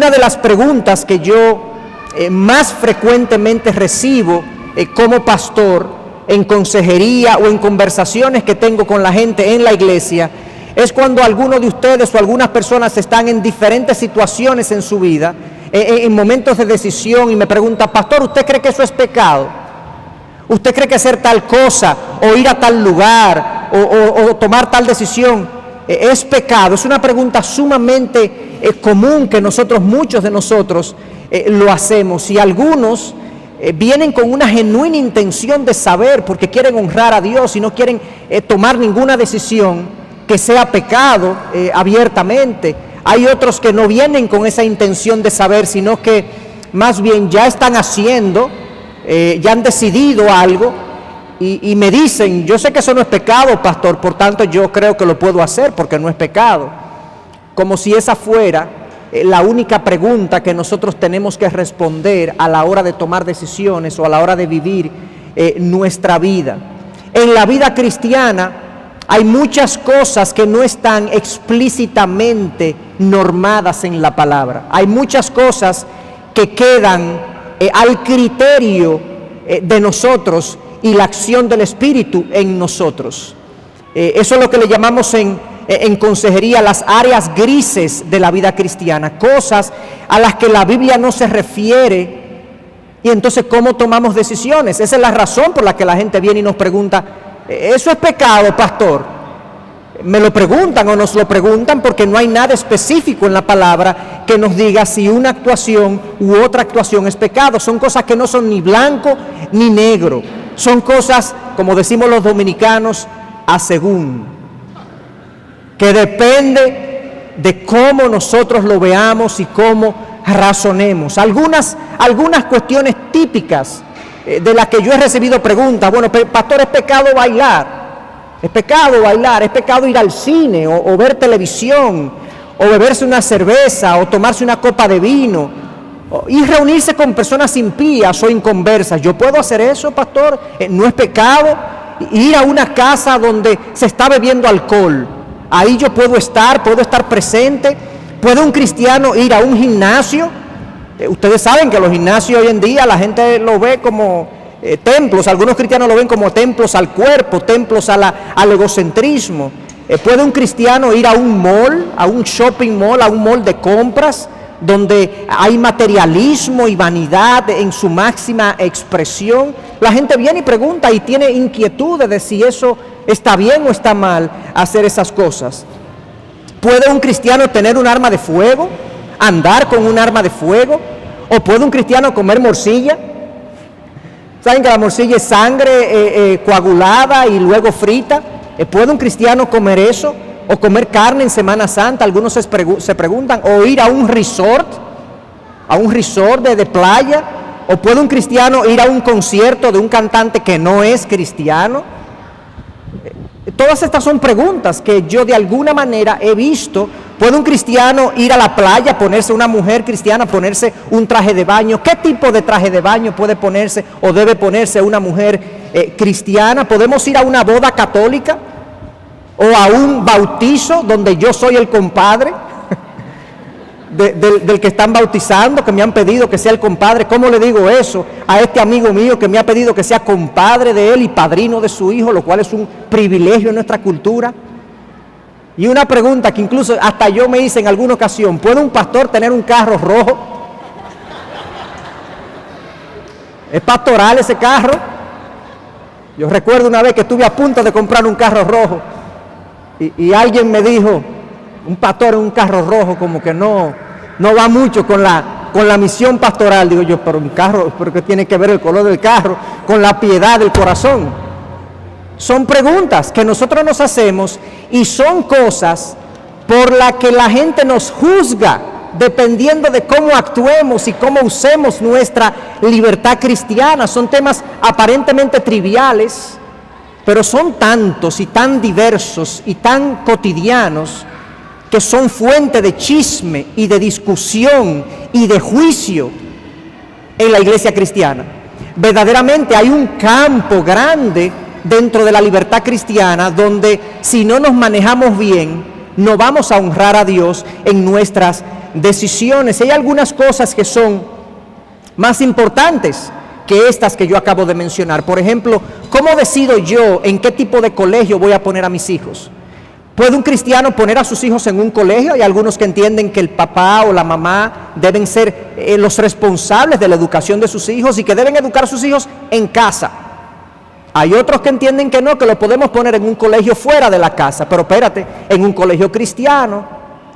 Una de las preguntas que yo más frecuentemente recibo como pastor en consejería o en conversaciones que tengo con la gente en la iglesia es cuando algunos de ustedes o algunas personas están en diferentes situaciones en su vida, en momentos de decisión, y me preguntan: pastor, ¿usted cree que eso es pecado? ¿Usted cree que hacer tal cosa o ir a tal lugar o tomar tal decisión es pecado? Es una pregunta sumamente común que muchos de nosotros lo hacemos, y algunos vienen con una genuina intención de saber, porque quieren honrar a Dios y no quieren tomar ninguna decisión que sea pecado abiertamente. Hay otros que no vienen con esa intención de saber, sino que más bien ya están haciendo, ya han decidido algo y me dicen: yo sé que eso no es pecado, pastor, por tanto yo creo que lo puedo hacer porque no es pecado. Como si esa fuera la única pregunta que nosotros tenemos que responder a la hora de tomar decisiones o a la hora de vivir nuestra vida. En la vida cristiana hay muchas cosas que no están explícitamente normadas en la palabra. Hay muchas cosas que quedan al criterio de nosotros y la acción del Espíritu en nosotros. Eso es lo que le llamamos en consejería las áreas grises de la vida cristiana, cosas a las que la Biblia no se refiere. Y entonces, ¿cómo tomamos decisiones? Esa es la razón por la que la gente viene y nos pregunta: ¿eso es pecado, pastor? Me lo preguntan o nos lo preguntan porque no hay nada específico en la palabra que nos diga si una actuación u otra actuación es pecado. Son cosas que no son ni blanco ni negro. Son cosas, como decimos los dominicanos, a según, que depende de cómo nosotros lo veamos y cómo razonemos. Algunas cuestiones típicas de las que yo he recibido preguntas: bueno, pastor, ¿es pecado bailar? ¿Es pecado bailar? ¿Es pecado ir al cine o ver televisión o beberse una cerveza o tomarse una copa de vino y reunirse con personas impías o inconversas? ¿Yo puedo hacer eso, pastor? ¿No es pecado ir a una casa donde se está bebiendo alcohol? Ahí yo puedo estar presente. ¿Puede un cristiano ir a un gimnasio? Ustedes saben que los gimnasios hoy en día la gente lo ve como templos. Algunos cristianos lo ven como templos al cuerpo, templos al egocentrismo. ¿Puede un cristiano ir a un mall, a un shopping mall, a un mall de compras, donde hay materialismo y vanidad en su máxima expresión? La gente viene y pregunta y tiene inquietudes de si eso está bien o está mal hacer esas cosas. ¿Puede un cristiano tener un arma de fuego, andar con un arma de fuego? ¿O puede un cristiano comer morcilla? ¿Saben que la morcilla es sangre coagulada y luego frita? ¿Puede un cristiano comer eso? ¿O comer carne en Semana Santa? Algunos se preguntan. ¿O ir a un resort de playa? ¿O puede un cristiano ir a un concierto de un cantante que no es cristiano? Todas estas son preguntas que yo de alguna manera he visto. ¿Puede un cristiano ir a la playa, ponerse, una mujer cristiana, ponerse un traje de baño? ¿Qué tipo de traje de baño puede ponerse o debe ponerse una mujer cristiana? ¿Podemos ir a una boda católica o a un bautizo donde yo soy el compadre del que están bautizando, que me han pedido que sea el compadre? ¿Cómo le digo eso a este amigo mío que me ha pedido que sea compadre de él y padrino de su hijo, lo cual es un privilegio en nuestra cultura? Y una pregunta que incluso hasta yo me hice en alguna ocasión: ¿puede un pastor tener un carro rojo? ¿Es pastoral ese carro? Yo recuerdo una vez que estuve a punto de comprar un carro rojo y alguien me dijo: un pastor en un carro rojo como que no va mucho con la misión pastoral. Digo yo: pero un carro, ¿pero qué tiene que ver el color del carro con la piedad del corazón? Son preguntas que nosotros nos hacemos y son cosas por las que la gente nos juzga dependiendo de cómo actuemos y cómo usemos nuestra libertad cristiana. Son temas aparentemente triviales, pero son tantos y tan diversos y tan cotidianos que son fuente de chisme y de discusión y de juicio en la iglesia cristiana. Verdaderamente hay un campo grande dentro de la libertad cristiana donde, si no nos manejamos bien, no vamos a honrar a Dios en nuestras decisiones. Hay algunas cosas que son más importantes que estas que yo acabo de mencionar. Por ejemplo, ¿cómo decido yo en qué tipo de colegio voy a poner a mis hijos? ¿Puede un cristiano poner a sus hijos en un colegio? Hay algunos que entienden que el papá o la mamá deben ser los responsables de la educación de sus hijos y que deben educar a sus hijos en casa. Hay otros que entienden que no, que lo podemos poner en un colegio fuera de la casa. Pero espérate, en un colegio cristiano,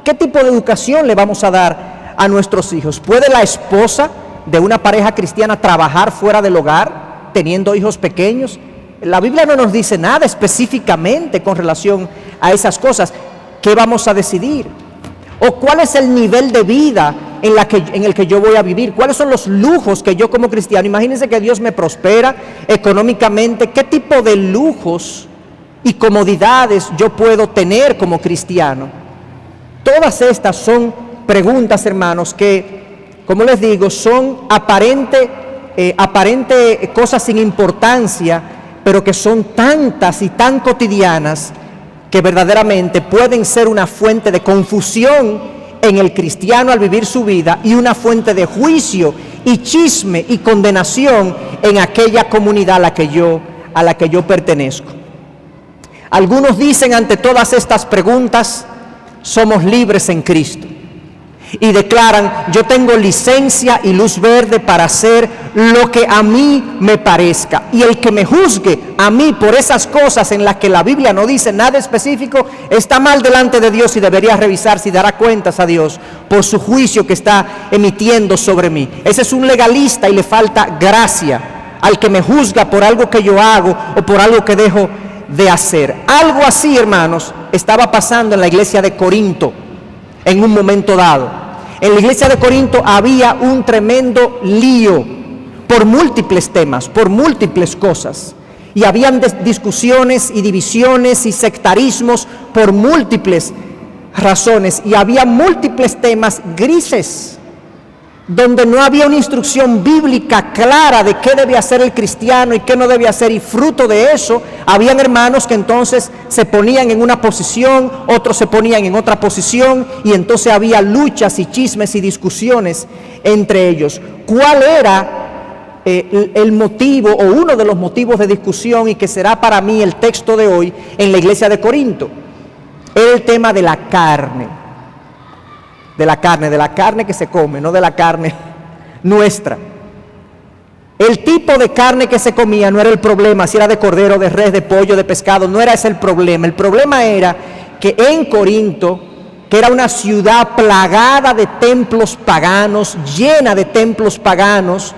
¿qué tipo de educación le vamos a dar a nuestros hijos? ¿Puede la esposa de una pareja cristiana trabajar fuera del hogar, teniendo hijos pequeños? La Biblia no nos dice nada específicamente con relación a esas cosas. ¿Qué vamos a decidir? ¿O cuál es el nivel de vida en el que yo voy a vivir? ¿Cuáles son los lujos que yo como cristiano? Imagínense que Dios me prospera económicamente. ¿Qué tipo de lujos y comodidades yo puedo tener como cristiano? Todas estas son preguntas, hermanos, que, como les digo, son aparente cosas sin importancia, pero que son tantas y tan cotidianas que verdaderamente pueden ser una fuente de confusión en el cristiano al vivir su vida y una fuente de juicio y chisme y condenación en aquella comunidad a la que yo pertenezco. Algunos dicen ante todas estas preguntas, somos libres en Cristo. Y declaran, yo tengo licencia y luz verde para hacer lo que a mí me parezca. Y el que me juzgue a mí por esas cosas en las que la Biblia no dice nada específico, está mal delante de Dios y debería revisar si dará cuentas a Dios por su juicio que está emitiendo sobre mí. Ese es un legalista y le falta gracia al que me juzga por algo que yo hago o por algo que dejo de hacer. Algo así, hermanos, estaba pasando en la iglesia de Corinto en un momento dado. En la iglesia de Corinto había un tremendo lío por múltiples temas, por múltiples cosas. Y habían discusiones y divisiones y sectarismos por múltiples razones. Y había múltiples temas grises, donde no había una instrucción bíblica clara de qué debe hacer el cristiano y qué no debe hacer, y fruto de eso, habían hermanos que entonces se ponían en una posición, otros se ponían en otra posición, y entonces había luchas y chismes y discusiones entre ellos. ¿Cuál era el motivo o uno de los motivos de discusión, y que será para mí el texto de hoy en la iglesia de Corinto? Era el tema de la carne. De la carne que se come, no de la carne nuestra. El tipo de carne que se comía no era el problema, si era de cordero, de res, de pollo, de pescado, no era ese el problema. El problema era que en Corinto, que era una ciudad plagada de templos paganos, llena de templos paganos,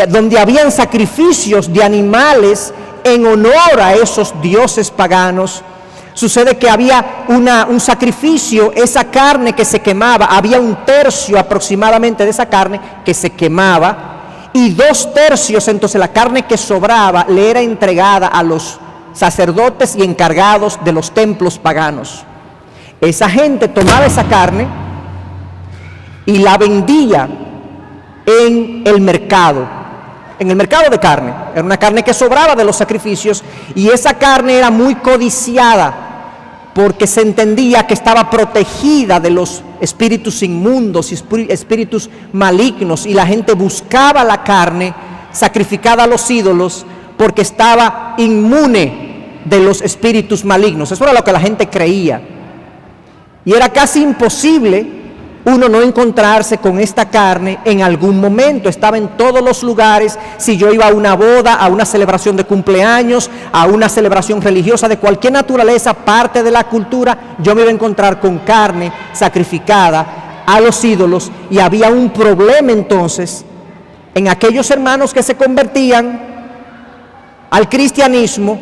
donde habían sacrificios de animales en honor a esos dioses paganos, sucede que había un sacrificio, esa carne que se quemaba, había 1/3 aproximadamente de esa carne que se quemaba, y 2/3, entonces la carne que sobraba le era entregada a los sacerdotes y encargados de los templos paganos. Esa gente tomaba esa carne y la vendía en el mercado de carne. Era una carne que sobraba de los sacrificios, y esa carne era muy codiciada porque se entendía que estaba protegida de los espíritus inmundos y espíritus malignos, y la gente buscaba la carne sacrificada a los ídolos porque estaba inmune de los espíritus malignos. Eso era lo que la gente creía, y era casi imposible uno no encontrarse con esta carne en algún momento. Estaba en todos los lugares. Si yo iba a una boda, a una celebración de cumpleaños, a una celebración religiosa de cualquier naturaleza, parte de la cultura, yo me iba a encontrar con carne sacrificada a los ídolos. Y había un problema entonces en aquellos hermanos que se convertían al cristianismo,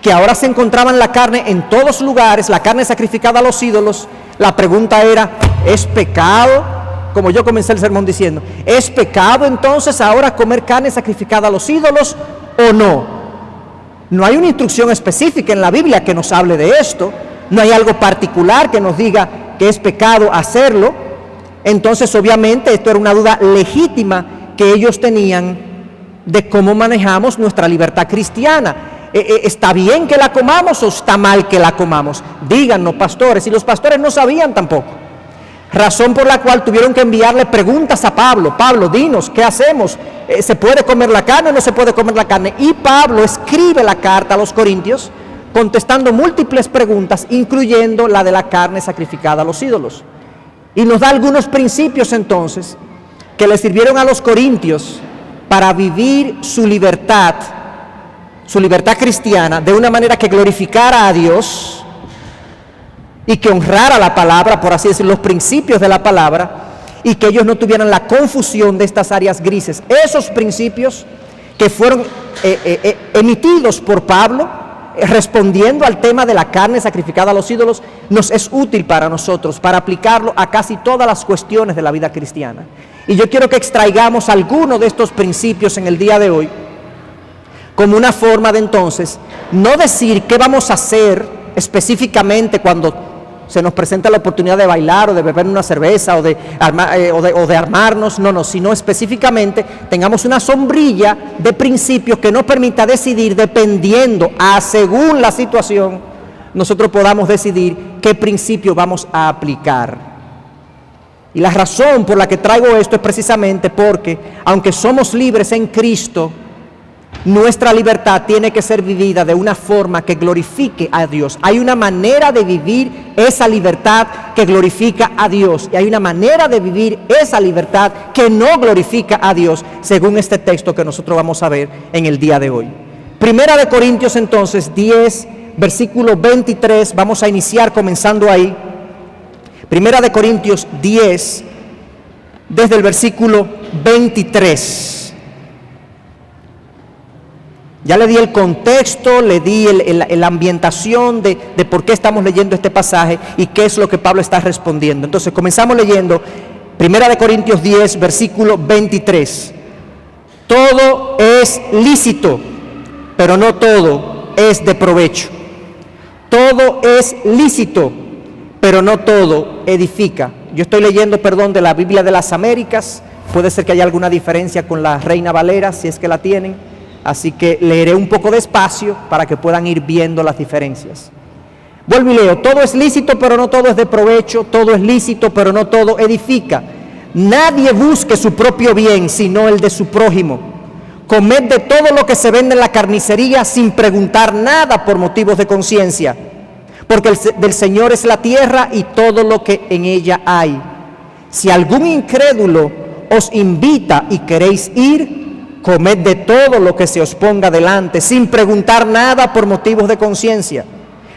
que ahora se encontraban la carne en todos lugares, la carne sacrificada a los ídolos. La pregunta era, ¿es pecado? Como yo comencé el sermón diciendo, ¿es pecado entonces ahora comer carne sacrificada a los ídolos o no? No hay una instrucción específica en la Biblia que nos hable de esto, no hay algo particular que nos diga que es pecado hacerlo. Entonces, obviamente, esto era una duda legítima que ellos tenían de cómo manejamos nuestra libertad cristiana. ¿Está bien que la comamos o está mal que la comamos? Díganos, pastores. Y los pastores no sabían tampoco. razón por la cual tuvieron que enviarle preguntas a Pablo. Pablo, dinos, ¿qué hacemos? ¿Se puede comer la carne o no se puede comer la carne? Y Pablo escribe la carta a los Corintios contestando múltiples preguntas, incluyendo la de la carne sacrificada a los ídolos. Y nos da algunos principios entonces que le sirvieron a los Corintios para vivir su libertad cristiana de una manera que glorificara a Dios y que honrara la palabra, por así decirlo, los principios de la palabra, y que ellos no tuvieran la confusión de estas áreas grises. Esos principios que fueron emitidos por Pablo, respondiendo al tema de la carne sacrificada a los ídolos, nos es útil para nosotros, para aplicarlo a casi todas las cuestiones de la vida cristiana. Y yo quiero que extraigamos algunos de estos principios en el día de hoy, como una forma de entonces no decir qué vamos a hacer específicamente cuando se nos presenta la oportunidad de bailar o de beber una cerveza o de armarnos, no, sino específicamente tengamos una sombrilla de principios que nos permita decidir dependiendo, según la situación, nosotros podamos decidir qué principio vamos a aplicar. Y la razón por la que traigo esto es precisamente porque, aunque somos libres en Cristo, nuestra libertad tiene que ser vivida de una forma que glorifique a Dios. Hay una manera de vivir esa libertad que glorifica a Dios, y hay una manera de vivir esa libertad que no glorifica a Dios, según este texto que nosotros vamos a ver en el día de hoy. Primera de Corintios entonces 10, versículo 23, vamos a iniciar comenzando ahí. Primera de Corintios 10, desde el versículo 23. Ya le di el contexto, le di la ambientación de por qué estamos leyendo este pasaje y qué es lo que Pablo está respondiendo. Entonces comenzamos leyendo Primera de Corintios 10, versículo 23. Todo es lícito, pero no todo es de provecho. Todo es lícito, pero no todo edifica. Yo estoy leyendo, de la Biblia de las Américas. Puede ser que haya alguna diferencia con la Reina Valera, si es que la tienen. Así que leeré un poco despacio para que puedan ir viendo las diferencias. Vuelvo y leo. Todo es lícito, pero no todo es de provecho. Todo es lícito, pero no todo edifica. Nadie busque su propio bien, sino el de su prójimo. Comed de todo lo que se vende en la carnicería sin preguntar nada por motivos de conciencia. Porque del Señor es la tierra y todo lo que en ella hay. Si algún incrédulo os invita y queréis ir, comed de todo lo que se os ponga delante, sin preguntar nada por motivos de conciencia.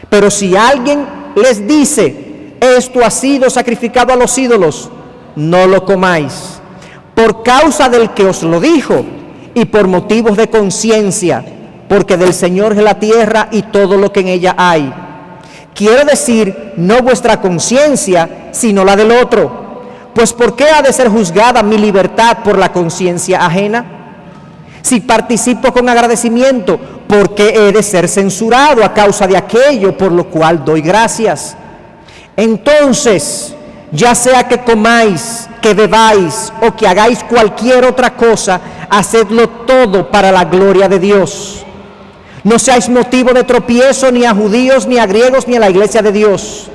Pero si alguien les dice, esto ha sido sacrificado a los ídolos, no lo comáis, por causa del que os lo dijo, y por motivos de conciencia, porque del Señor es la tierra y todo lo que en ella hay. Quiero decir, no vuestra conciencia, sino la del otro. Pues ¿por qué ha de ser juzgada mi libertad por la conciencia ajena? Si participo con agradecimiento, ¿por qué he de ser censurado a causa de aquello por lo cual doy gracias? Entonces, ya sea que comáis, que bebáis o que hagáis cualquier otra cosa, hacedlo todo para la gloria de Dios. No seáis motivo de tropiezo ni a judíos, ni a griegos, ni a la iglesia de Dios.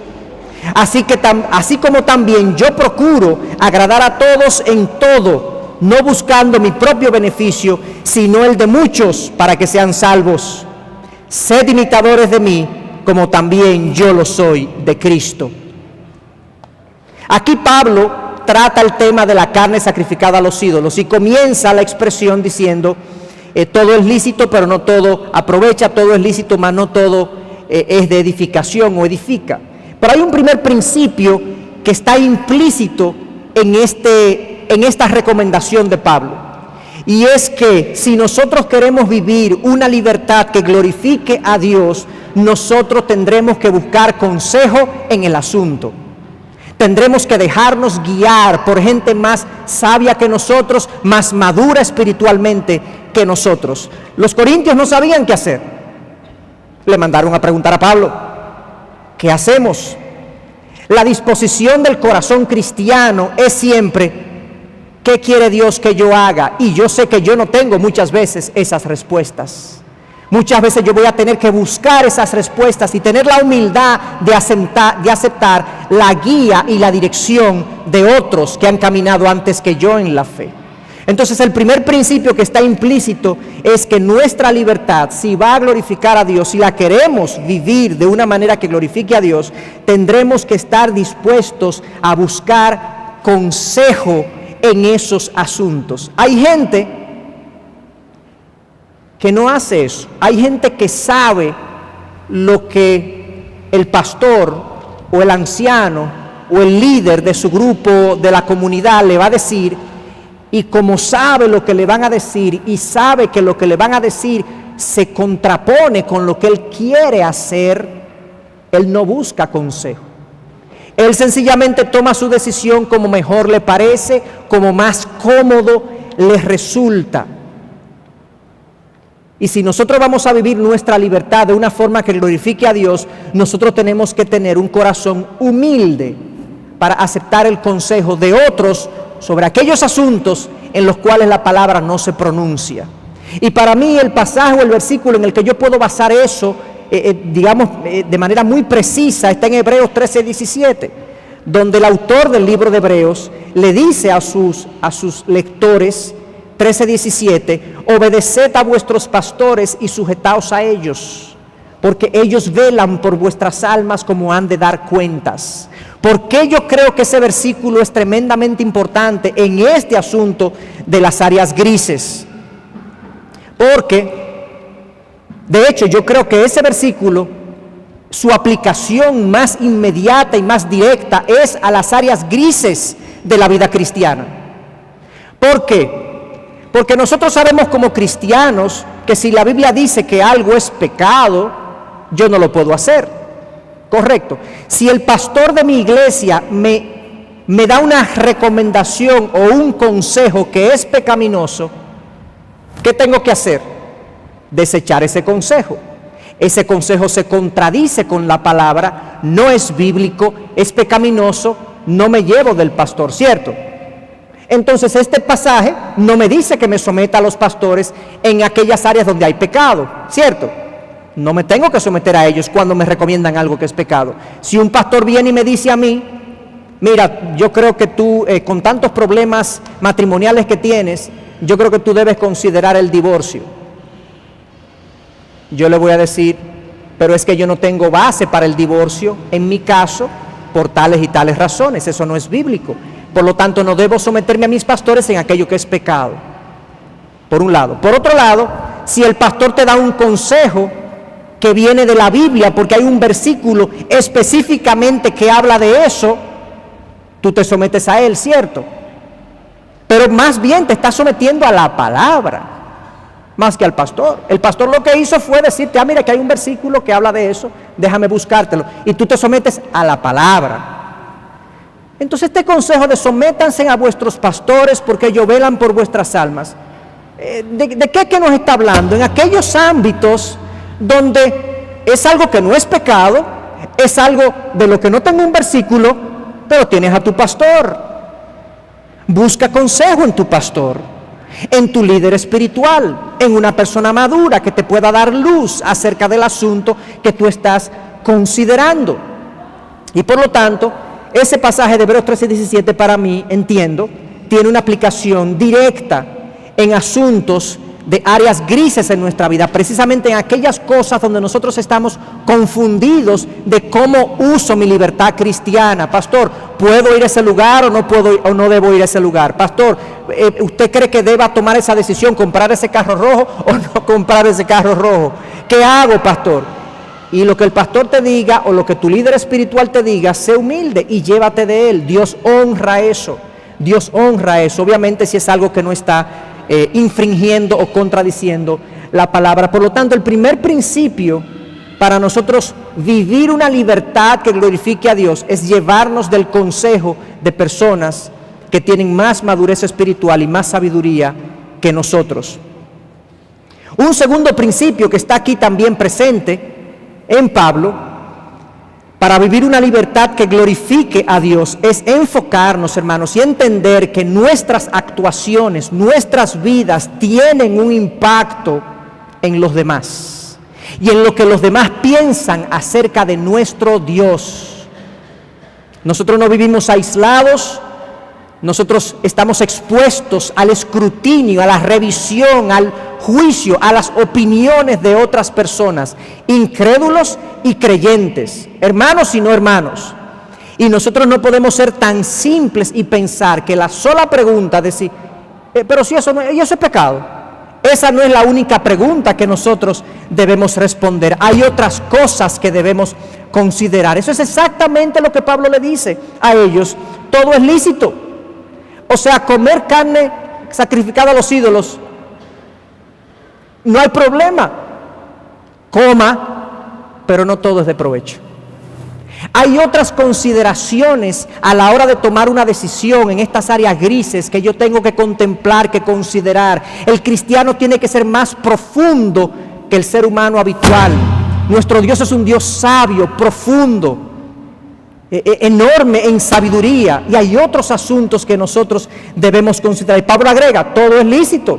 Así como también yo procuro agradar a todos en todo, no buscando mi propio beneficio, sino el de muchos, para que sean salvos. Sed imitadores de mí, como también yo lo soy de Cristo. Aquí Pablo trata el tema de la carne sacrificada a los ídolos y comienza la expresión diciendo, todo es lícito, pero no todo aprovecha, todo es lícito, mas no todo es de edificación o edifica. Pero hay un primer principio que está implícito en esta recomendación de Pablo, y es que si nosotros queremos vivir una libertad que glorifique a Dios, nosotros tendremos que buscar consejo en el asunto. Tendremos que dejarnos guiar por gente más sabia que nosotros, más madura espiritualmente que nosotros. Los corintios no sabían qué hacer. Le mandaron a preguntar a Pablo, ¿qué hacemos? La disposición del corazón cristiano es siempre, ¿qué quiere Dios que yo haga? Y yo sé que yo no tengo muchas veces esas respuestas. Muchas veces yo voy a tener que buscar esas respuestas y tener la humildad de aceptar la guía y la dirección de otros que han caminado antes que yo en la fe. Entonces, el primer principio que está implícito es que nuestra libertad, si va a glorificar a Dios, si la queremos vivir de una manera que glorifique a Dios, tendremos que estar dispuestos a buscar consejo en esos asuntos. Hay gente que no hace eso. Hay gente que sabe lo que el pastor o el anciano o el líder de su grupo, de la comunidad, le va a decir, y como sabe lo que le van a decir y sabe que lo que le van a decir se contrapone con lo que él quiere hacer, él no busca consejo. Él sencillamente toma su decisión como mejor le parece, como más cómodo le resulta. Y si nosotros vamos a vivir nuestra libertad de una forma que glorifique a Dios, nosotros tenemos que tener un corazón humilde para aceptar el consejo de otros sobre aquellos asuntos en los cuales la palabra no se pronuncia. Y para mí el pasaje o el versículo en el que yo puedo basar eso, de manera muy precisa, está en Hebreos 13:17, donde el autor del libro de Hebreos le dice a sus lectores, 13:17, obedeced a vuestros pastores y sujetaos a ellos, porque ellos velan por vuestras almas como han de dar cuentas. ¿Por qué yo creo que ese versículo es tremendamente importante en este asunto de las áreas grises? Porque, de hecho, yo creo que ese versículo, su aplicación más inmediata y más directa es a las áreas grises de la vida cristiana. ¿Por qué? Porque nosotros sabemos como cristianos que si la Biblia dice que algo es pecado, yo no lo puedo hacer. Correcto. Si el pastor de mi iglesia me da una recomendación o un consejo que es pecaminoso, ¿qué tengo que hacer? Desechar ese consejo. Ese consejo se contradice con la palabra, no es bíblico, es pecaminoso, no me llevo del pastor, ¿cierto? Entonces este pasaje no me dice que me someta a los pastores en aquellas áreas donde hay pecado, ¿cierto? No me tengo que someter a ellos cuando me recomiendan algo que es pecado. Si un pastor viene y me dice a mí, mira, yo creo que tú con tantos problemas matrimoniales que tienes, yo creo que tú debes considerar el divorcio. Yo le voy a decir, pero es que yo no tengo base para el divorcio en mi caso por tales y tales razones, eso no es bíblico. Por lo tanto, no debo someterme a mis pastores en aquello que es pecado, por un lado. Por otro lado, si el pastor te da un consejo que viene de la Biblia, porque hay un versículo específicamente que habla de eso, tú te sometes a él, ¿cierto? Pero más bien te estás sometiendo a la palabra, más que al pastor. El pastor lo que hizo fue decirte, mira que hay un versículo que habla de eso, déjame buscártelo. Y tú te sometes a la palabra. Entonces este consejo de sométanse a vuestros pastores porque ellos velan por vuestras almas, ¿de qué que nos está hablando? En aquellos ámbitos donde es algo que no es pecado, es algo de lo que no tengo un versículo, pero tienes a tu pastor. Busca consejo en tu pastor, en tu líder espiritual, en una persona madura que te pueda dar luz acerca del asunto que tú estás considerando. Y por lo tanto, ese pasaje de Hebreos 13:17 para mí, entiendo, tiene una aplicación directa en asuntos de áreas grises en nuestra vida, precisamente en aquellas cosas donde nosotros estamos confundidos de cómo uso mi libertad cristiana. Pastor, ¿puedo ir a ese lugar o no puedo o no debo ir a ese lugar? Pastor, ¿usted cree que deba tomar esa decisión, comprar ese carro rojo o no comprar ese carro rojo? ¿Qué hago, pastor? Y lo que el pastor te diga o lo que tu líder espiritual te diga, sé humilde y llévate de él. Dios honra eso. Dios honra eso. Obviamente si es algo que no está infringiendo o contradiciendo la palabra. Por lo tanto, el primer principio para nosotros vivir una libertad que glorifique a Dios es llevarnos del consejo de personas que tienen más madurez espiritual y más sabiduría que nosotros. Un segundo principio que está aquí también presente en Pablo, para vivir una libertad que glorifique a Dios, es enfocarnos, hermanos, y entender que nuestras actuaciones, nuestras vidas tienen un impacto en los demás. y en lo que los demás piensan acerca de nuestro Dios. Nosotros no vivimos aislados, nosotros estamos expuestos al escrutinio, a la revisión, al juicio, a las opiniones de otras personas, incrédulos y creyentes, hermanos y no hermanos. Y nosotros no podemos ser tan simples y pensar que la sola pregunta de si, pero si eso no, y eso es pecado. Esa no es la única pregunta que nosotros debemos responder. Hay otras cosas que debemos considerar. Eso es exactamente lo que Pablo le dice a ellos. Todo es lícito. O sea, comer carne sacrificada a los ídolos, no hay problema. Coma, pero no todo es de provecho. Hay otras consideraciones a la hora de tomar una decisión en estas áreas grises que yo tengo que contemplar, que considerar. El cristiano tiene que ser más profundo que el ser humano habitual. Nuestro Dios es un Dios sabio, profundo, enorme en sabiduría, y hay otros asuntos que nosotros debemos considerar. Y Pablo agrega, todo es lícito,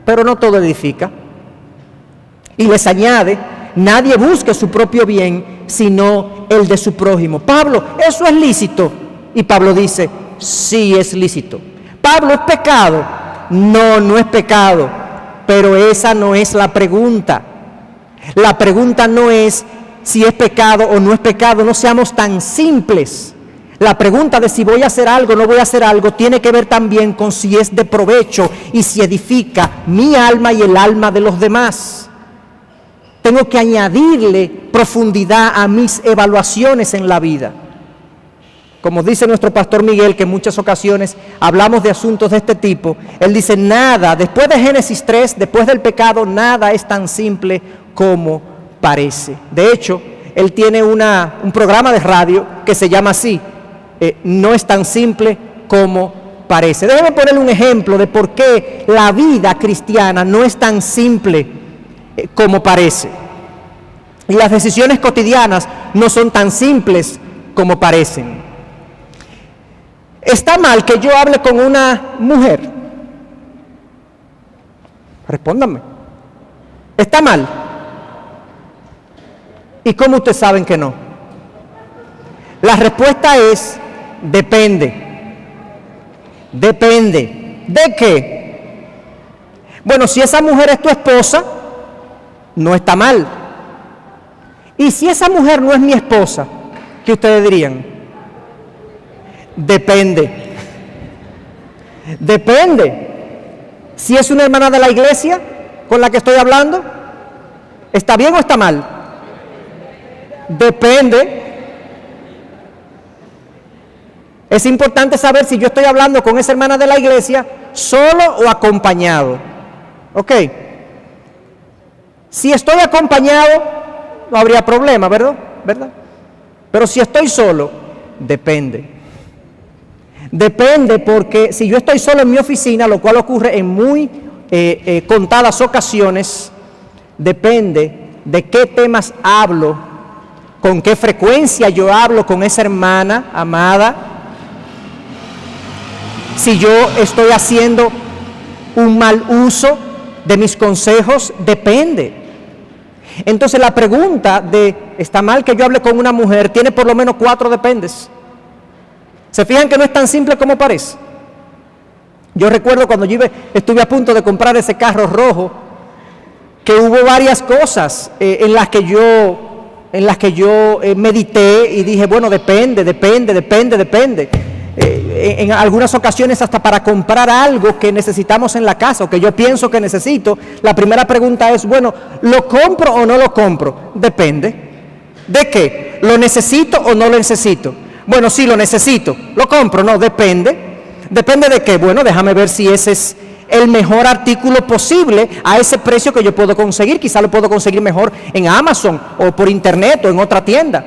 pero no todo edifica. Y les añade, nadie busque su propio bien, sino el de su prójimo. Pablo, ¿eso es lícito? Y Pablo dice, sí es lícito. Pablo, ¿es pecado? No, no es pecado, pero esa no es la pregunta. La pregunta no es si es pecado o no es pecado, no seamos tan simples. La pregunta de si voy a hacer algo o no voy a hacer algo tiene que ver también con si es de provecho y si edifica mi alma y el alma de los demás. Tengo que añadirle profundidad a mis evaluaciones en la vida. Como dice nuestro pastor Miguel, que en muchas ocasiones hablamos de asuntos de este tipo, él dice, nada, después de Génesis 3, después del pecado, nada es tan simple como parece. De hecho, él tiene un programa de radio que se llama así, no es tan simple como parece. Déjeme ponerle un ejemplo de por qué la vida cristiana no es tan simple como parece. Y las decisiones cotidianas no son tan simples como parecen. ¿Está mal que yo hable con una mujer? Respóndanme. ¿Está mal? ¿Y cómo ustedes saben que no? La respuesta es, depende. Depende. ¿De qué? Bueno, si esa mujer es tu esposa, no está mal. Y si esa mujer no es mi esposa, ¿qué ustedes dirían? Depende. Depende. Si es una hermana de la iglesia con la que estoy hablando, ¿está bien o está mal? Depende. Es importante saber si yo estoy hablando con esa hermana de la iglesia solo o acompañado. ¿Ok? Si estoy acompañado, no habría problema, ¿verdad? Pero si estoy solo, depende. Depende porque si yo estoy solo en mi oficina, lo cual ocurre en muy contadas ocasiones, depende de qué temas hablo, con qué frecuencia yo hablo con esa hermana amada. Si yo estoy haciendo un mal uso de mis consejos, depende. Entonces la pregunta de ¿está mal que yo hable con una mujer? Tiene por lo menos 4 dependes. ¿Se fijan que no es tan simple como parece? Yo recuerdo cuando yo estuve a punto de comprar ese carro rojo, que hubo varias cosas en las que yo medité y dije, bueno, depende. En algunas ocasiones hasta para comprar algo que necesitamos en la casa o que yo pienso que necesito, la primera pregunta es, bueno, ¿lo compro o no lo compro? Depende. ¿De qué? ¿Lo necesito o no lo necesito? Bueno, sí, lo necesito. ¿Lo compro? No, depende. ¿Depende de qué? Bueno, déjame ver si ese es el mejor artículo posible a ese precio que yo puedo conseguir. Quizá lo puedo conseguir mejor en Amazon o por internet o en otra tienda.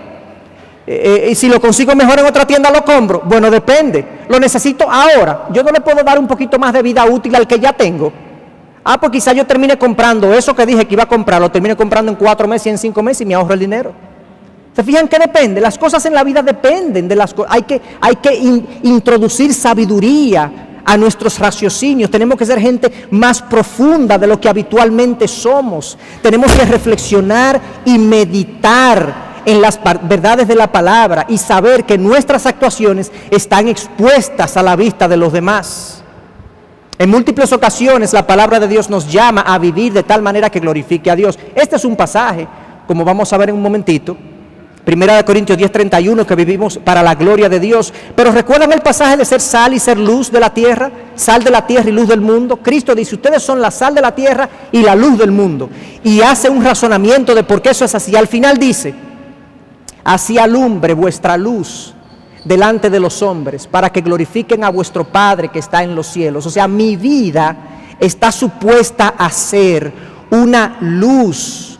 Y si lo consigo mejor en otra tienda, lo compro. Bueno, depende. Lo necesito ahora. Yo no le puedo dar un poquito más de vida útil al que ya tengo. Pues quizá yo termine comprando eso que dije que iba a comprar, lo termine comprando en 4 meses y en 5 meses y me ahorro el dinero. ¿Se fijan que depende? Las cosas en la vida dependen de las cosas. Hay que introducir sabiduría a nuestros raciocinios. Tenemos que ser gente más profunda de lo que habitualmente somos. Tenemos que reflexionar y meditar en las verdades de la palabra y saber que nuestras actuaciones están expuestas a la vista de los demás. En múltiples ocasiones la palabra de Dios nos llama a vivir de tal manera que glorifique a Dios. Este es un pasaje, como vamos a ver en un momentito, 1 Corintios 10:31, que vivimos para la gloria de Dios. Pero ¿recuerdan el pasaje de ser sal y ser luz de la tierra? Sal de la tierra y luz del mundo. Cristo dice, ustedes son la sal de la tierra y la luz del mundo. Y hace un razonamiento de por qué eso es así. Al final dice, así alumbre vuestra luz delante de los hombres, para que glorifiquen a vuestro Padre que está en los cielos. O sea, mi vida está supuesta a ser una luz.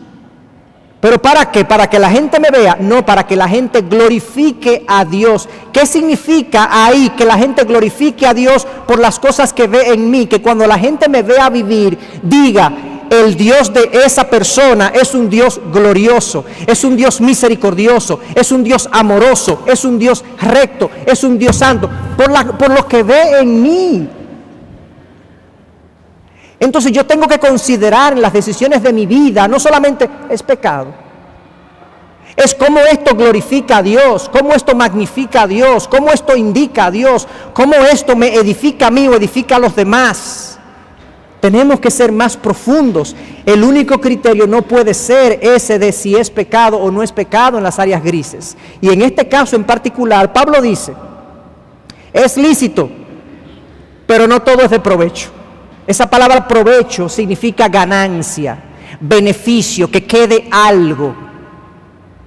¿Pero para qué? ¿Para que la gente me vea? No, para que la gente glorifique a Dios. ¿Qué significa ahí que la gente glorifique a Dios por las cosas que ve en mí? Que cuando la gente me vea vivir, diga, el Dios de esa persona es un Dios glorioso, es un Dios misericordioso, es un Dios amoroso, es un Dios recto, es un Dios santo, por lo que ve en mí. Entonces yo tengo que considerar en las decisiones de mi vida, no solamente es pecado, es cómo esto glorifica a Dios, cómo esto magnifica a Dios, cómo esto indica a Dios, cómo esto me edifica a mí o edifica a los demás. Tenemos que ser más profundos. El único criterio no puede ser ese de si es pecado o no es pecado en las áreas grises. Y en este caso en particular, Pablo dice, es lícito, pero no todo es de provecho. Esa palabra provecho significa ganancia, beneficio, que quede algo.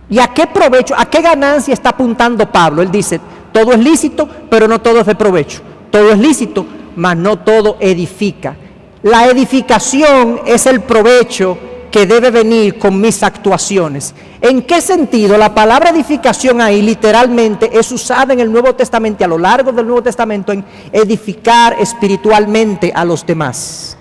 ¿Y a qué provecho, a qué ganancia está apuntando Pablo? Él dice, todo es lícito, pero no todo es de provecho. Todo es lícito, mas no todo edifica. La edificación es el provecho que debe venir con mis actuaciones. ¿En qué sentido? La palabra edificación ahí literalmente es usada en el Nuevo Testamento y a lo largo del Nuevo Testamento en edificar espiritualmente a los demás.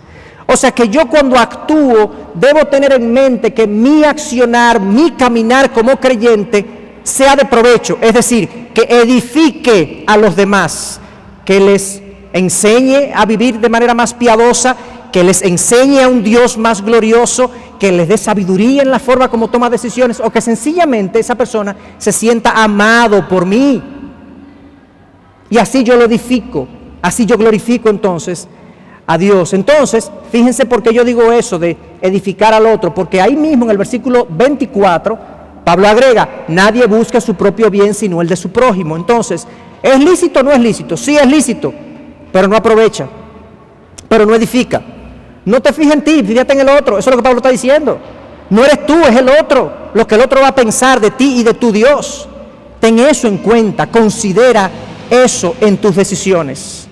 O sea que yo cuando actúo debo tener en mente que mi accionar, mi caminar como creyente sea de provecho, es decir, que edifique a los demás, que les enseñe a vivir de manera más piadosa, que les enseñe a un Dios más glorioso, que les dé sabiduría en la forma como toma decisiones, o que sencillamente esa persona se sienta amado por mí. Y así yo lo edifico, así yo glorifico entonces a Dios. Entonces, fíjense por qué yo digo eso de edificar al otro, porque ahí mismo en el versículo 24, Pablo agrega, nadie busca su propio bien sino el de su prójimo. Entonces, ¿es lícito o no es lícito? Sí es lícito, pero no aprovecha, pero no edifica. No te fijes en ti, fíjate en el otro. Eso es lo que Pablo está diciendo. No eres tú, es el otro, lo que el otro va a pensar de ti y de tu Dios. Ten eso en cuenta, considera eso en tus decisiones.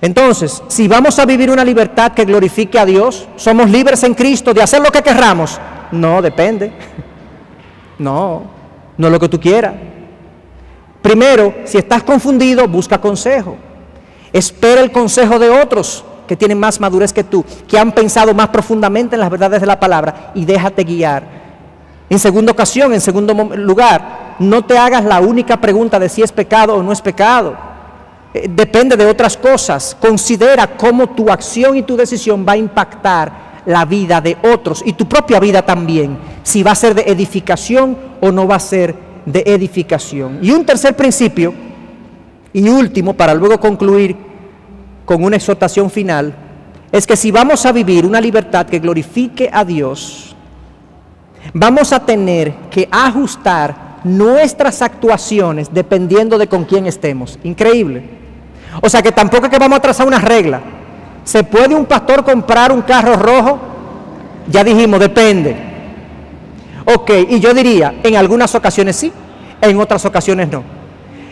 Entonces, si vamos a vivir una libertad que glorifique a Dios, ¿somos libres en Cristo de hacer lo que querramos? No, depende. No es lo que tú quieras. Primero, si estás confundido, busca consejo. Espera el consejo de otros que tienen más madurez que tú, que han pensado más profundamente en las verdades de la palabra, y déjate guiar. En segundo lugar, no te hagas la única pregunta de si es pecado o no es pecado. Depende de otras cosas. Considera cómo tu acción y tu decisión va a impactar la vida de otros y tu propia vida también, si va a ser de edificación o no va a ser de edificación. Y un tercer principio y último, para luego concluir con una exhortación final, es que si vamos a vivir una libertad que glorifique a Dios, vamos a tener que ajustar nuestras actuaciones dependiendo de con quién estemos. Increíble. O sea que tampoco es que vamos a trazar una regla. ¿Se puede un pastor comprar un carro rojo? Ya dijimos, depende. Ok, y yo diría, en algunas ocasiones sí, en otras ocasiones no.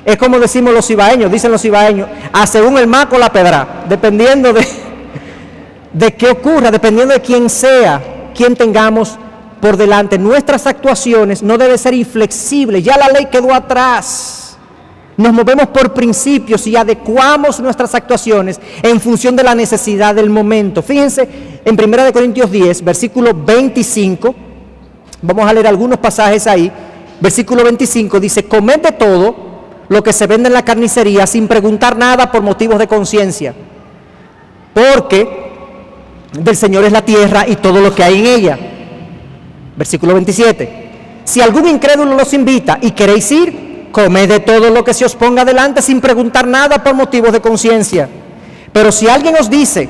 Es como decimos los cibaeños, dicen los cibaeños, a según el maco la pedra, dependiendo de qué ocurra, dependiendo de quién sea, quién tengamos por delante. Nuestras actuaciones no deben ser inflexibles, ya la ley quedó atrás. Nos movemos por principios y adecuamos nuestras actuaciones en función de la necesidad del momento. Fíjense en 1 Corintios 10, versículo 25, vamos a leer algunos pasajes ahí. Versículo 25 dice, comed de todo lo que se vende en la carnicería sin preguntar nada por motivos de conciencia, porque del Señor es la tierra y todo lo que hay en ella. Versículo 27. Si algún incrédulo los invita y queréis ir, comed de todo lo que se os ponga delante sin preguntar nada por motivos de conciencia. Pero si alguien os dice,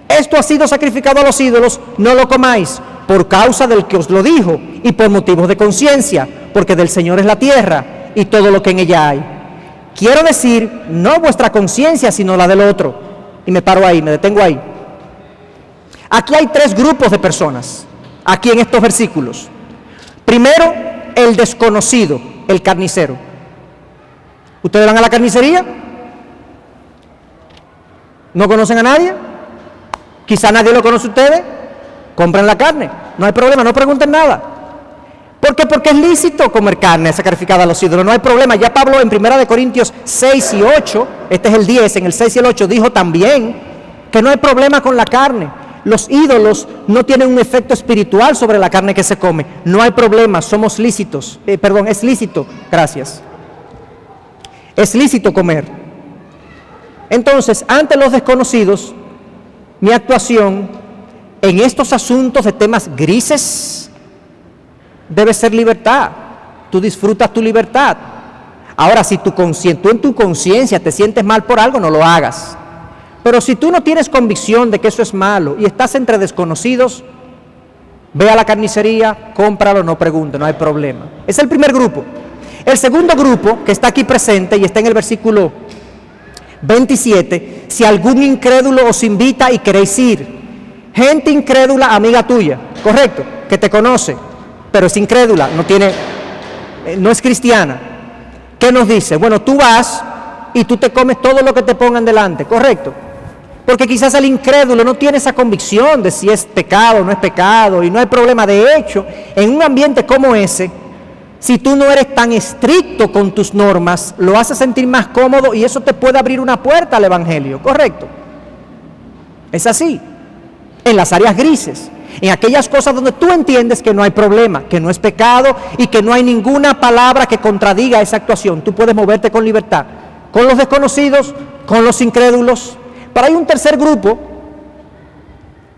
esto ha sido sacrificado a los ídolos, no lo comáis, por causa del que os lo dijo y por motivos de conciencia, porque del Señor es la tierra y todo lo que en ella hay. Quiero decir, no vuestra conciencia, sino la del otro. Y me paro ahí, me detengo ahí. Aquí hay tres grupos de personas, aquí en estos versículos. Primero, el desconocido, el carnicero. ¿Ustedes van a la carnicería? ¿No conocen a nadie? Quizá nadie lo conoce a ustedes. Compran la carne, no hay problema, no pregunten nada. ¿Por qué? Porque es lícito comer carne sacrificada a los ídolos, no hay problema. Ya Pablo en 1 Corintios 6 y 8, este es el 10, en el 6 y el 8 dijo también que no hay problema con la carne. Los ídolos no tienen un efecto espiritual sobre la carne que se come. No hay problema, somos lícitos. Es lícito, gracias. Es lícito comer. Entonces, ante los desconocidos, mi actuación en estos asuntos de temas grises debe ser libertad. Tú disfrutas tu libertad. Ahora, si tú en tu conciencia te sientes mal por algo, no lo hagas. Pero si tú no tienes convicción de que eso es malo y estás entre desconocidos, ve a la carnicería, cómpralo, no pregunte, no hay problema. Es el primer grupo. El segundo grupo, que está aquí presente y está en el versículo 27, si algún incrédulo os invita y queréis ir. Gente incrédula, amiga tuya, correcto, que te conoce, pero es incrédula, no es cristiana. ¿Qué nos dice? Bueno, tú vas y tú te comes todo lo que te pongan delante, correcto. Porque quizás el incrédulo no tiene esa convicción de si es pecado o no es pecado, y no hay problema. De hecho, en un ambiente como ese, si tú no eres tan estricto con tus normas, lo hace sentir más cómodo y eso te puede abrir una puerta al evangelio, correcto. Es así. En las áreas grises, en aquellas cosas donde tú entiendes que no hay problema, que no es pecado y que no hay ninguna palabra que contradiga esa actuación, tú puedes moverte con libertad, con los desconocidos, con los incrédulos. Pero hay un tercer grupo,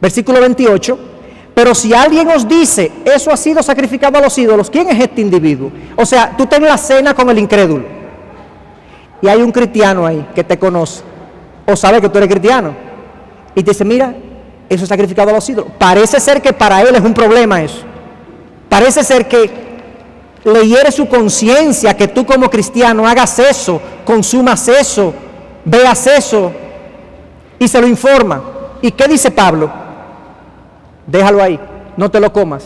versículo 28, pero si alguien os dice, eso ha sido sacrificado a los ídolos, ¿quién es este individuo? O sea, tú ten la cena con el incrédulo y hay un cristiano ahí que te conoce o sabe que tú eres cristiano y te dice, mira, eso es sacrificado a los ídolos. Parece ser que para él es un problema eso. Parece ser que le hiere su conciencia que tú como cristiano hagas eso, consumas eso, veas eso y se lo informa. ¿Y qué dice Pablo? Déjalo ahí, no te lo comas.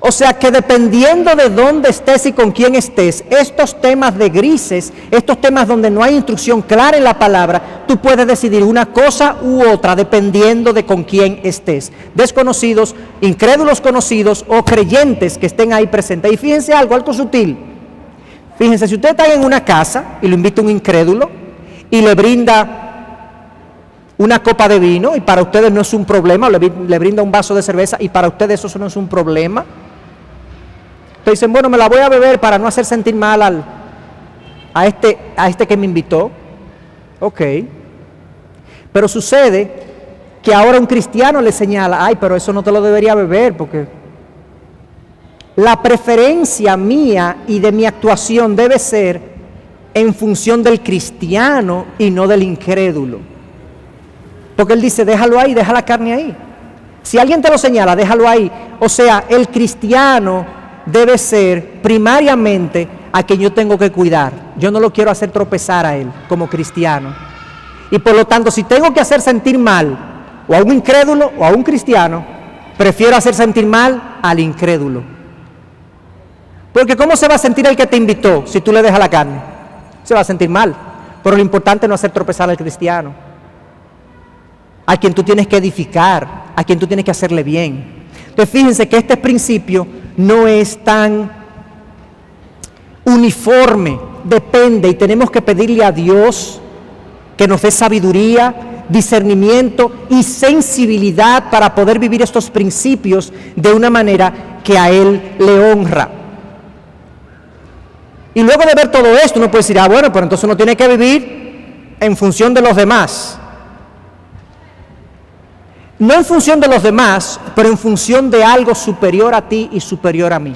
O sea que dependiendo de dónde estés y con quién estés, estos temas de grises, estos temas donde no hay instrucción clara en la palabra, tú puedes decidir una cosa u otra dependiendo de con quién estés. Desconocidos, incrédulos conocidos o creyentes que estén ahí presentes. Y fíjense algo sutil. Fíjense, si ustedes están en una casa y lo invita un incrédulo y le brinda una copa de vino y para ustedes no es un problema, o le brinda un vaso de cerveza y para ustedes eso no es un problema. Entonces dicen, bueno, me la voy a beber para no hacer sentir mal a este que me invitó. Ok. Pero sucede que ahora un cristiano le señala, ay, pero eso no te lo debería beber porque la preferencia mía y de mi actuación debe ser en función del cristiano y no del incrédulo. Porque él dice, déjalo ahí, deja la carne ahí. Si alguien te lo señala, déjalo ahí. O sea, el cristiano debe ser primariamente a quien yo tengo que cuidar. Yo no lo quiero hacer tropezar a él como cristiano. Y por lo tanto, si tengo que hacer sentir mal o a un incrédulo o a un cristiano, prefiero hacer sentir mal al incrédulo. Porque ¿cómo se va a sentir el que te invitó si tú le dejas la carne? Se va a sentir mal. Pero lo importante es no hacer tropezar al cristiano, a quien tú tienes que edificar, a quien tú tienes que hacerle bien. Entonces fíjense que este principio no es tan uniforme, depende, y tenemos que pedirle a Dios que nos dé sabiduría, discernimiento y sensibilidad para poder vivir estos principios de una manera que a Él le honra. Y luego de ver todo esto, uno puede decir, bueno, pero entonces uno tiene que vivir en función de los demás. No en función de los demás, pero en función de algo superior a ti y superior a mí.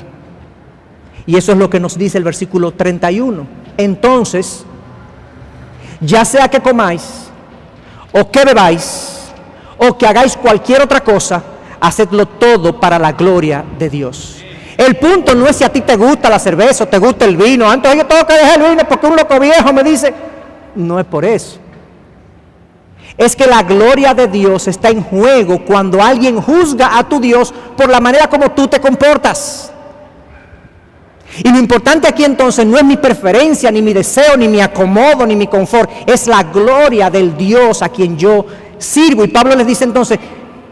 Y eso es lo que nos dice el versículo 31. Entonces, ya sea que comáis, o que bebáis, o que hagáis cualquier otra cosa, hacedlo todo para la gloria de Dios. El punto no es si a ti te gusta la cerveza o te gusta el vino. Antes yo tengo que dejar el vino porque un loco viejo me dice. No es por eso. Es que la gloria de Dios está en juego cuando alguien juzga a tu Dios por la manera como tú te comportas. Y lo importante aquí entonces no es mi preferencia, ni mi deseo, ni mi acomodo, ni mi confort. Es la gloria del Dios a quien yo sirvo. Y Pablo les dice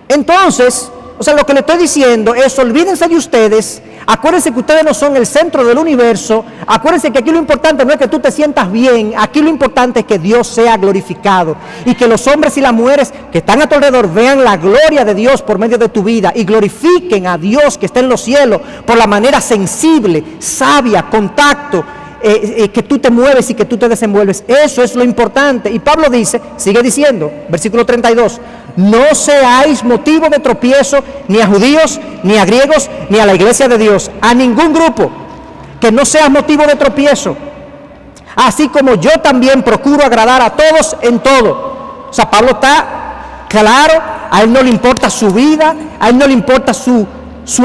entonces, o sea, lo que le estoy diciendo es, olvídense de ustedes, acuérdense que ustedes no son el centro del universo, acuérdense que aquí lo importante no es que tú te sientas bien, aquí lo importante es que Dios sea glorificado y que los hombres y las mujeres que están a tu alrededor vean la gloria de Dios por medio de tu vida y glorifiquen a Dios que está en los cielos por la manera sensible, sabia, contacto, que tú te mueves y que tú te desenvuelves. Eso es lo importante. Y Pablo dice, sigue diciendo, versículo 32, no seáis motivo de tropiezo ni a judíos, ni a griegos, ni a la iglesia de Dios, a ningún grupo, que no seas motivo de tropiezo, así como yo también procuro agradar a todos en todo. O sea, Pablo está claro, a él no le importa su vida, a él no le importa su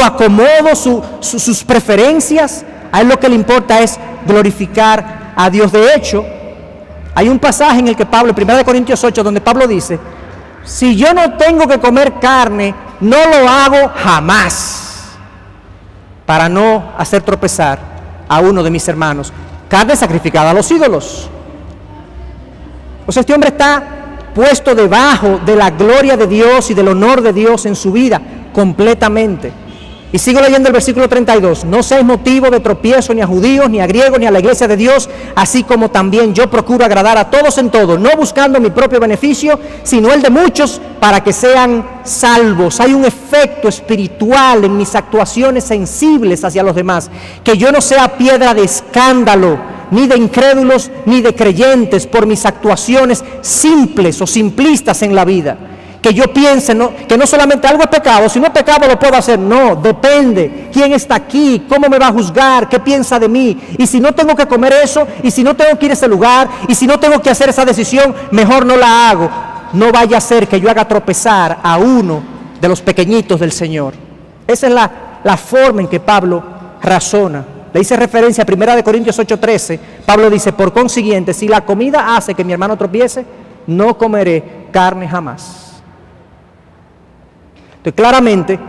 acomodo, sus preferencias, a él lo que le importa es glorificar a Dios. De hecho, hay un pasaje en el que Pablo, en 1 Corintios 8, donde Pablo dice, si yo no tengo que comer carne, no lo hago jamás, para no hacer tropezar a uno de mis hermanos. Carne sacrificada a los ídolos. O sea, este hombre está puesto debajo de la gloria de Dios y del honor de Dios en su vida, completamente. Y sigo leyendo el versículo 32. No seáis motivo de tropiezo ni a judíos, ni a griegos, ni a la iglesia de Dios, así como también yo procuro agradar a todos en todo, no buscando mi propio beneficio, sino el de muchos, para que sean salvos. Hay un efecto espiritual en mis actuaciones sensibles hacia los demás, que yo no sea piedra de escándalo, ni de incrédulos, ni de creyentes, por mis actuaciones simples o simplistas en la vida. Que yo piense que no solamente algo es pecado, si no es pecado lo puedo hacer. No, depende. ¿Quién está aquí? ¿Cómo me va a juzgar? ¿Qué piensa de mí? Y si no tengo que comer eso, y si no tengo que ir a ese lugar, y si no tengo que hacer esa decisión, mejor no la hago. No vaya a ser que yo haga tropezar a uno de los pequeñitos del Señor. Esa es la forma en que Pablo razona. Le hice referencia a 1 Corintios 8:13. Pablo dice, por consiguiente, si la comida hace que mi hermano tropiece, no comeré carne jamás. Entonces, claramente,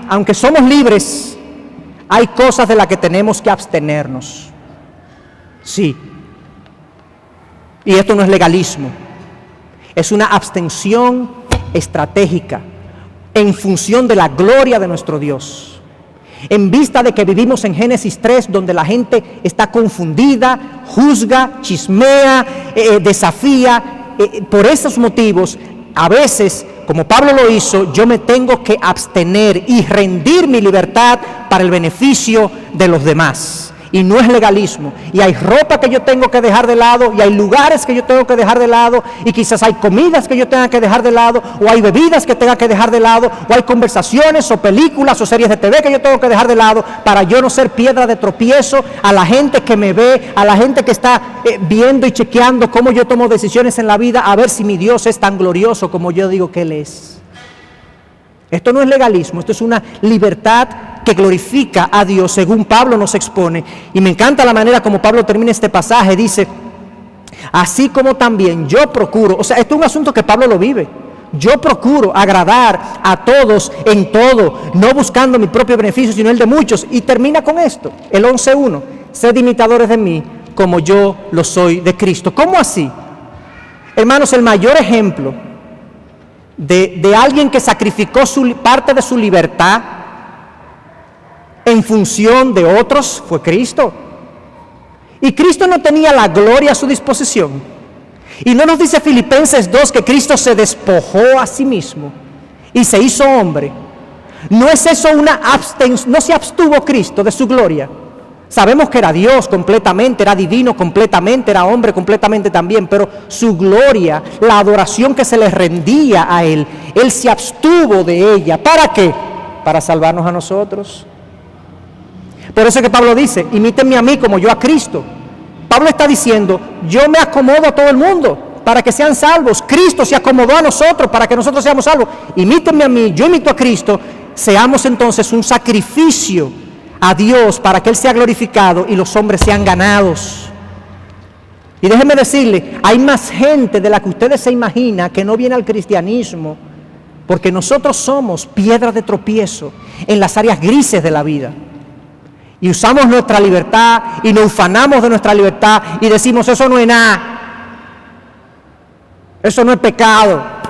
aunque somos libres, hay cosas de las que tenemos que abstenernos. Sí. Y esto no es legalismo. Es una abstención estratégica en función de la gloria de nuestro Dios. En vista de que vivimos en Génesis 3, donde la gente está confundida, juzga, chismea, desafía, por esos motivos, a veces, como Pablo lo hizo, yo me tengo que abstener y rendir mi libertad para el beneficio de los demás. Y no es legalismo. Y hay ropa que yo tengo que dejar de lado, y hay lugares que yo tengo que dejar de lado, y quizás hay comidas que yo tenga que dejar de lado, o hay bebidas que tenga que dejar de lado, o hay conversaciones o películas o series de TV que yo tengo que dejar de lado, para yo no ser piedra de tropiezo a la gente que me ve, a la gente que está viendo y chequeando cómo yo tomo decisiones en la vida, a ver si mi Dios es tan glorioso como yo digo que Él es. Esto no es legalismo, esto es una libertad que glorifica a Dios, según Pablo nos expone. Y me encanta la manera como Pablo termina este pasaje. Dice, así como también yo procuro, o sea, esto es un asunto que Pablo lo vive. Yo procuro agradar a todos en todo, no buscando mi propio beneficio, sino el de muchos. Y termina con esto, el 11:1. Sed imitadores de mí, como yo lo soy de Cristo. ¿Cómo así? Hermanos, el mayor ejemplo de alguien que sacrificó parte de su libertad en función de otros fue Cristo. Y Cristo no tenía la gloria a su disposición. Y no nos dice Filipenses 2 que Cristo se despojó a sí mismo y se hizo hombre. No es eso una abstención, no se abstuvo Cristo de su gloria. Sabemos que era Dios completamente, era divino completamente, era hombre completamente también, pero su gloria, la adoración que se le rendía a Él, Él se abstuvo de ella. ¿Para qué? Para salvarnos a nosotros. Por eso es que Pablo dice, imítenme a mí como yo a Cristo. Pablo está diciendo, yo me acomodo a todo el mundo para que sean salvos. Cristo se acomodó a nosotros para que nosotros seamos salvos. Imítenme a mí, yo imito a Cristo. Seamos entonces un sacrificio a Dios para que Él sea glorificado y los hombres sean ganados. Y déjenme decirle, hay más gente de la que ustedes se imaginan que no viene al cristianismo, porque nosotros somos piedras de tropiezo en las áreas grises de la vida. Y usamos nuestra libertad y nos ufanamos de nuestra libertad y decimos, eso no es nada, eso no es pecado.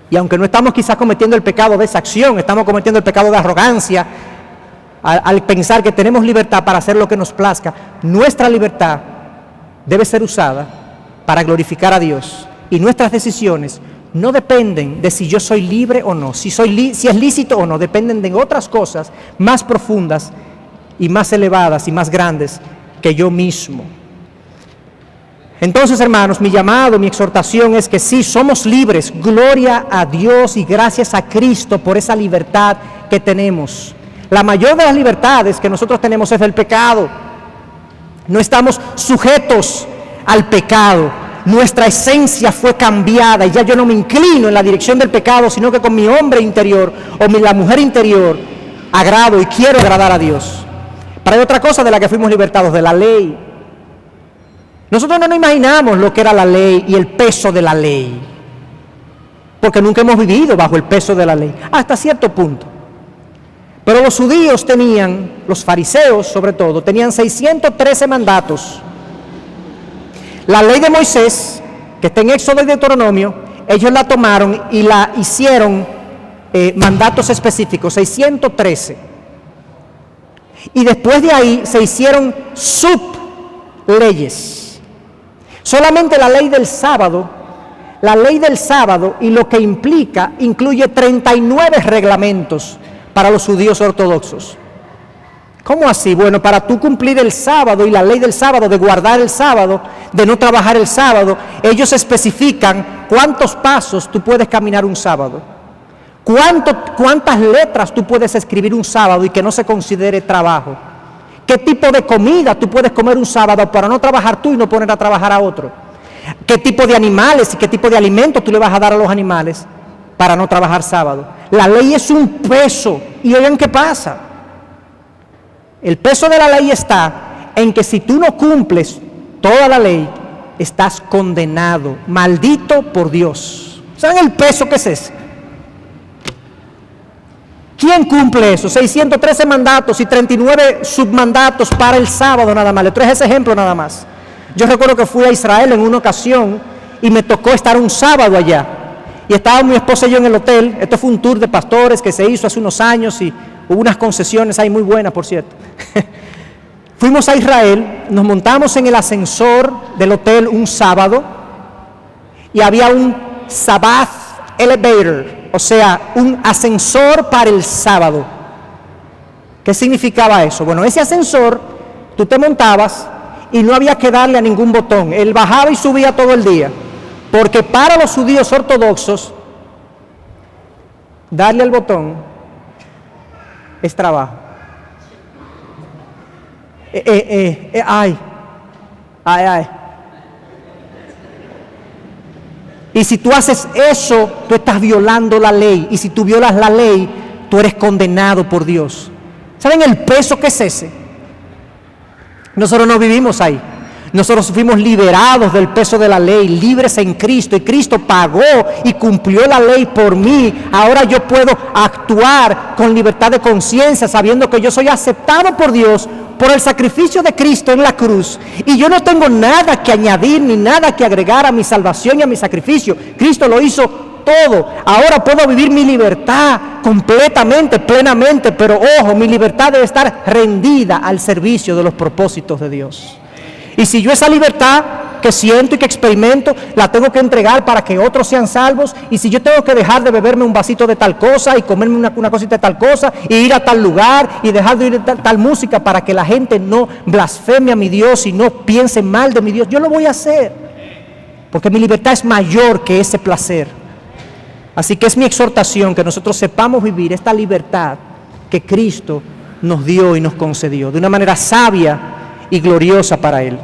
Y aunque no estamos quizás cometiendo el pecado de esa acción, estamos cometiendo el pecado de arrogancia al pensar que tenemos libertad para hacer lo que nos plazca. Nuestra libertad debe ser usada para glorificar a Dios, y nuestras decisiones no dependen de si yo soy libre o no, si es lícito o no, dependen de otras cosas más profundas y más elevadas y más grandes que yo mismo. Entonces, hermanos, mi llamado, mi exhortación es que sí, somos libres, gloria a Dios y gracias a Cristo por esa libertad que tenemos. La mayor de las libertades que nosotros tenemos es del pecado. No estamos sujetos al pecado. Nuestra esencia fue cambiada y ya yo no me inclino en la dirección del pecado, sino que con mi hombre interior o la mujer interior agrado y quiero agradar a Dios. Pero hay otra cosa de la que fuimos libertados, de la ley. Nosotros no nos imaginamos lo que era la ley y el peso de la ley, porque nunca hemos vivido bajo el peso de la ley, hasta cierto punto. Pero los judíos tenían, los fariseos sobre todo, tenían 613 mandatos. La ley de Moisés, que está en Éxodo y Deuteronomio, ellos la tomaron y la hicieron mandatos específicos, 613. Y después de ahí se hicieron subleyes. Solamente la ley del sábado y lo que implica, incluye 39 reglamentos para los judíos ortodoxos. ¿Cómo así? Bueno, para tú cumplir el sábado y la ley del sábado, de guardar el sábado, de no trabajar el sábado, ellos especifican cuántos pasos tú puedes caminar un sábado, cuántas letras tú puedes escribir un sábado y que no se considere trabajo. ¿Qué tipo de comida tú puedes comer un sábado para no trabajar tú y no poner a trabajar a otro? ¿Qué tipo de animales y qué tipo de alimentos tú le vas a dar a los animales para no trabajar sábado? La ley es un peso. Y oigan qué pasa. El peso de la ley está en que si tú no cumples toda la ley, estás condenado, maldito por Dios. ¿Saben el peso que es ese? ¿Quién cumple eso? 613 mandatos y 39 submandatos para el sábado nada más. Le traigo ese ejemplo nada más. Yo recuerdo que fui a Israel en una ocasión y me tocó estar un sábado allá. Y estaba mi esposa y yo en el hotel. Esto fue un tour de pastores que se hizo hace unos años y hubo unas concesiones ahí muy buenas, por cierto. Fuimos a Israel, nos montamos en el ascensor del hotel un sábado y había un Sabbath elevator, o sea, un ascensor para el sábado. ¿Qué significaba eso? Bueno, ese ascensor, tú te montabas y no había que darle a ningún botón. Él bajaba y subía todo el día. Porque para los judíos ortodoxos, darle al botón es trabajo. Ay. Y si tú haces eso, tú estás violando la ley. Y si tú violas la ley, tú eres condenado por Dios. ¿Saben el peso que es ese? Nosotros no vivimos ahí. Nosotros fuimos liberados del peso de la ley, libres en Cristo. Y Cristo pagó y cumplió la ley por mí. Ahora yo puedo actuar con libertad de conciencia, sabiendo que yo soy aceptado por Dios por el sacrificio de Cristo en la cruz. Y yo no tengo nada que añadir ni nada que agregar a mi salvación y a mi sacrificio. Cristo lo hizo todo. Ahora puedo vivir mi libertad completamente, plenamente, pero ojo, mi libertad debe estar rendida al servicio de los propósitos de Dios. Y si yo esa libertad que siento y que experimento, la tengo que entregar para que otros sean salvos. Y si yo tengo que dejar de beberme un vasito de tal cosa y comerme una cosita de tal cosa y ir a tal lugar y dejar de oír tal música para que la gente no blasfeme a mi Dios y no piense mal de mi Dios, yo lo voy a hacer, porque mi libertad es mayor que ese placer. Así que es mi exhortación que nosotros sepamos vivir esta libertad que Cristo nos dio y nos concedió de una manera sabia y gloriosa para Él.